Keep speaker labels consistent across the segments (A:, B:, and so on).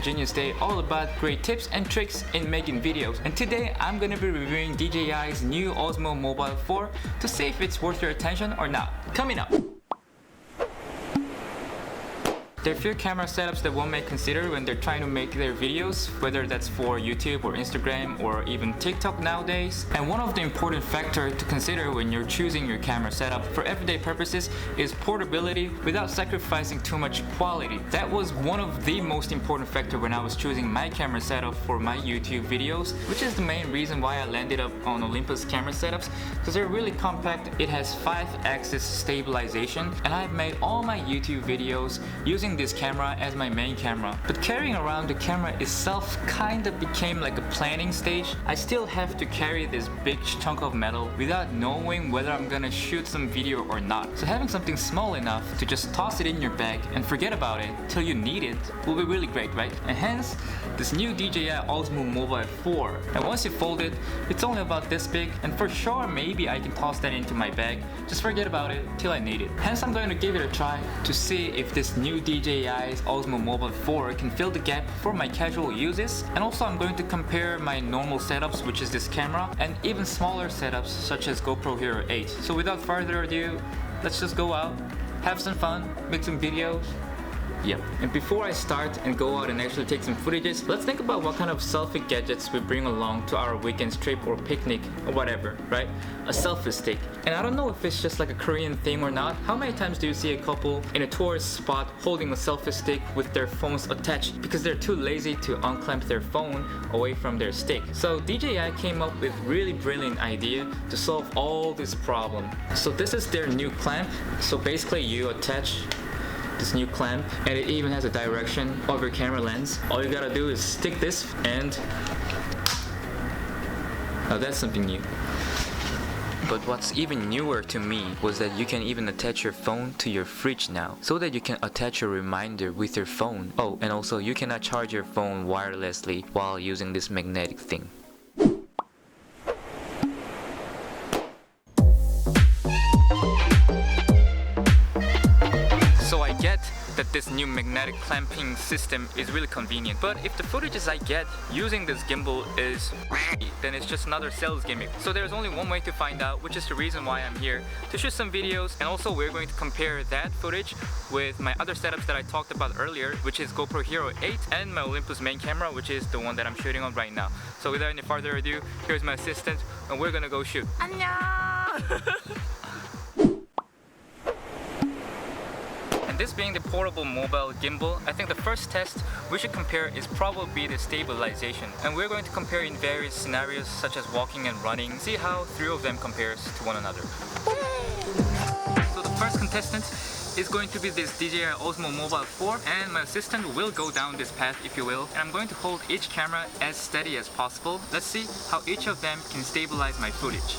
A: Jinius Day, all about great tips and tricks in making videos. And today I'm gonna be reviewing DJI's new Osmo Mobile 4 to see if it's worth your attention or not. Coming up! There are a few camera setups that one may consider when they're trying to make their videos, whether that's for YouTube or Instagram or even TikTok nowadays. And one of the important factors to consider when you're choosing your camera setup for everyday purposes is portability without sacrificing too much quality. That was one of the most important factors when I was choosing my camera setup for my YouTube videos, which is the main reason why I landed up on Olympus camera setups, because they're really compact. It has 5-axis stabilization, and I've made all my YouTube videos using this camera as my main camera. But carrying around the camera itself kinda became like a planning stage. I still have to carry this big chunk of metal without knowing whether I'm gonna shoot some video or not. So having something small enough to just toss it in your bag and forget about it till you need it will be really great, right? And hence, this new DJI Osmo Mobile 4. And once you fold it, it's only about this big, and for sure maybe I can toss that into my bag, just forget about it till I need it. Hence, I'm going to give it a try to see if this new DJI's Osmo Mobile 4 can fill the gap for my casual uses. And also I'm going to compare my normal setups, which is this camera, and even smaller setups such as GoPro Hero 8. So without further ado, let's just go out, have some fun, make some videos. Yep. And before I start and go out and actually take some footages, let's think about what kind of selfie gadgets we bring along to our weekend trip or picnic or whatever, right? A selfie stick. And I don't know if it's just like a Korean thing or not. How many times do you see a couple in a tourist spot holding a selfie stick with their phones attached because they're too lazy to unclamp their phone away from their stick? So DJI came up with really brilliant idea to solve all this problem. So this is their new clamp. So basically you attach this new clamp, and it even has a direction of your camera lens. All you gotta do is stick this, and now that's something new. But what's even newer to me was that you can even attach your phone to your fridge now, so that you can attach a reminder with your phone. Oh, and also you cannot charge your phone wirelessly while using this magnetic thing. That this new magnetic clamping system is really convenient. But if the footages I get using this gimbal is then it's just another sales gimmick. So there's only one way to find out, which is the reason why I'm here, to shoot some videos. And also we're going to compare that footage with my other setups that I talked about earlier, which is GoPro Hero 8 and my Olympus main camera, which is the one that I'm shooting on right now. So without any further ado, here's my assistant and we're gonna go shoot. 안녕! And this being the portable mobile gimbal, I think the first test we should compare is probably the stabilization. And we're going to compare in various scenarios such as walking and running, see how three of them compares to one another. So the first contestant is going to be this DJI Osmo Mobile 4, and my assistant will go down this path, if you will, and I'm going to hold each camera as steady as possible. Let's see how each of them can stabilize my footage.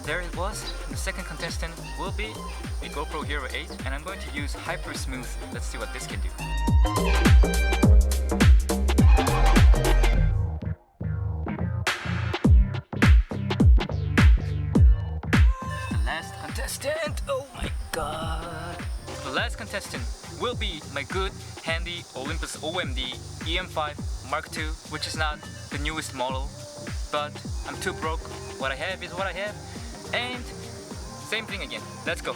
A: There it was. The second contestant will be the GoPro Hero 8, and I'm going to use Hyper Smooth. Let's see what this can do. The last contestant, oh my god. The last contestant will be my good, handy Olympus OMD EM5 Mark II, which is not the newest model, but I'm too broke. What I have is what I have. And same thing again. Let's go.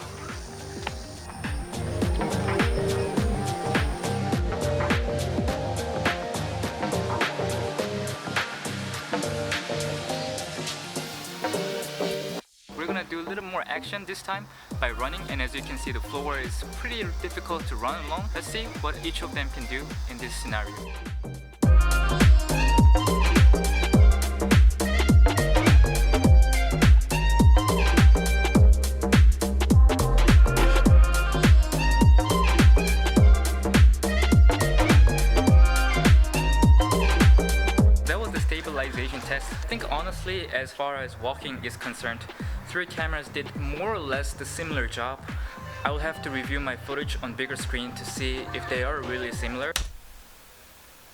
A: We're gonna do a little more action this time by running, and as you can see the floor is pretty difficult to run along. Let's see what each of them can do in this scenario. Test. I think honestly, as far as walking is concerned, three cameras did more or less the similar job. I will have to review my footage on bigger screen to see if they are really similar.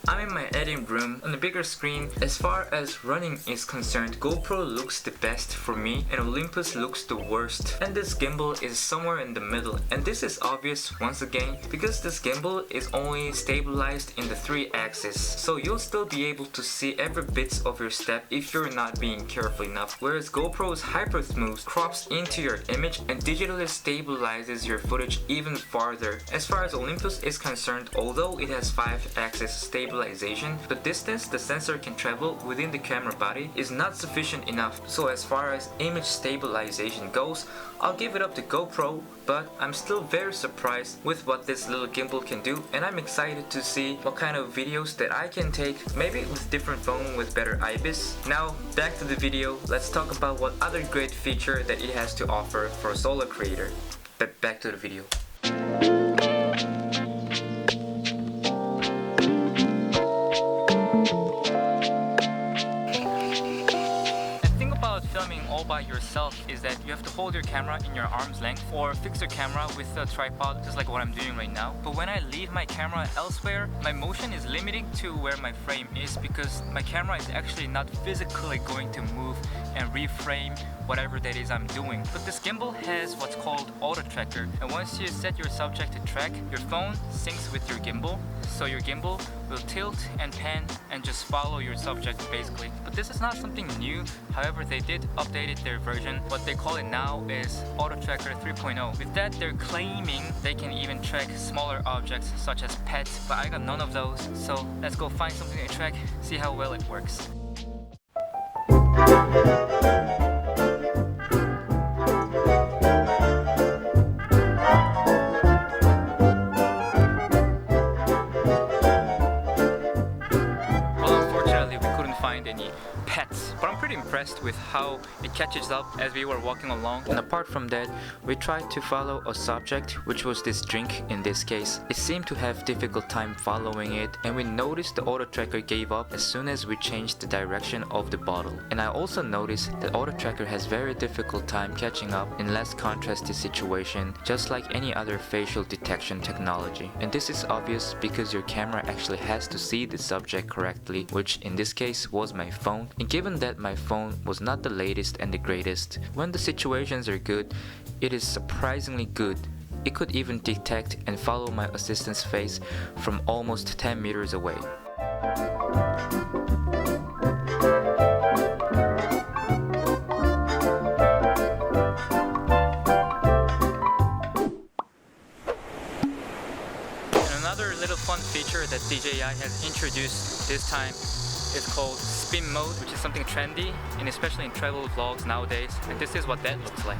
A: I'm in my editing room on the bigger screen. As far as running is concerned, GoPro looks the best for me and Olympus looks the worst. And this gimbal is somewhere in the middle. And this is obvious once again because this gimbal is only stabilized in the 3 axis. So you'll still be able to see every bit of your step if you're not being careful enough. Whereas GoPro's hyper smooth crops into your image and digitally stabilizes your footage even farther. As far as Olympus is concerned, although it has 5 axis stabilization, the distance the sensor can travel within the camera body is not sufficient enough. So as far as image stabilization goes, I'll give it up to GoPro, but I'm still very surprised with what this little gimbal can do, and I'm excited to see what kind of videos that I can take, maybe with different phone with better IBIS. Now back to the video, let's talk about what other great feature that it has to offer for a solo creator. But back to the video. Filming all by yourself is that you have to hold your camera in your arm's length or fix your camera with a tripod, just like what I'm doing right now. But when I leave my camera elsewhere, my motion is limited to where my frame is because my camera is actually not physically going to move and reframe whatever that is I'm doing. But this gimbal has what's called auto tracker, and once you set your subject to track, your phone syncs with your gimbal, so your gimbal will tilt and pan and just follow your subject basically. But this is not something new, however they did update their version. What they call it now is Auto Tracker 3.0. With that, they're claiming they can even track smaller objects such as pets, but I got none of those, so let's go find something to track, see how well it works. Any pets, but I'm pretty impressed with how it catches up as we were walking along. And apart from that, we tried to follow a subject, which was this drink in this case. It seemed to have difficult time following it, and we noticed the auto tracker gave up as soon as we changed the direction of the bottle. And I also noticed that auto tracker has very difficult time catching up in less contrasty situation, just like any other facial detection technology. And this is obvious because your camera actually has to see the subject correctly, which in this case was my phone. And given that my phone was not the latest and the greatest, when the situations are good, it is surprisingly good. It could even detect and follow my assistant's face from almost 10 meters away. And another little fun feature that DJI has introduced this time is called spin mode, which is something trendy and especially in travel vlogs nowadays, and this is what that looks like.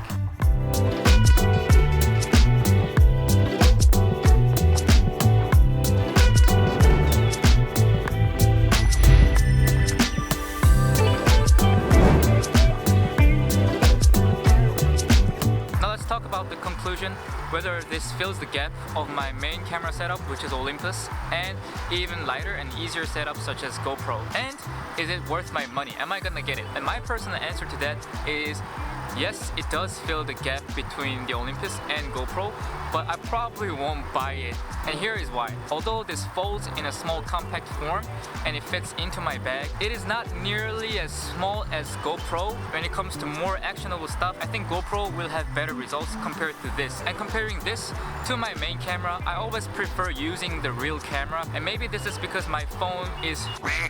A: Now let's talk about the conclusion, whether this fills the gap of my main camera setup, which is Olympus, and even lighter and easier setups such as GoPro. And is it worth my money? Am I gonna get it? And my personal answer to that is yes, it does fill the gap between the Olympus and GoPro, but I probably won't buy it. And here is why. Although this folds in a small compact form and it fits into my bag, it is not nearly as small as GoPro. When it comes to more actionable stuff, I think GoPro will have better results compared to this. And comparing this to my main camera, I always prefer using the real camera. And maybe this is because my phone is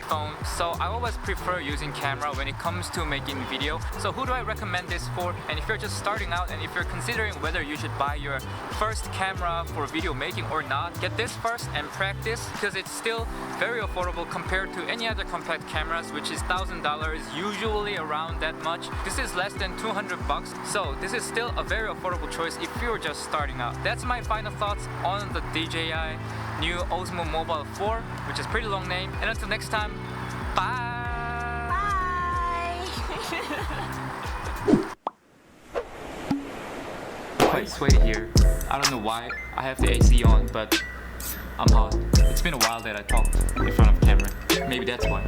A: phone, so I always prefer using camera when it comes to making video. So who do I recommend this for? And if you're just starting out and if you're considering whether you should buy your first camera for video making or not, get this first and practice, because it's still very affordable compared to any other compact cameras, which is $1,000, usually around that much. This is less than 200 bucks, so this is still a very affordable choice if you're just starting out. That's my final thoughts on the DJI new Osmo Mobile 4, which is a pretty long name. And until next time, bye!
B: Bye!
A: Quite sweaty here. I don't know why. I have the AC on, but I'm hot. It's been a while that I talked in front of camera. Maybe that's why.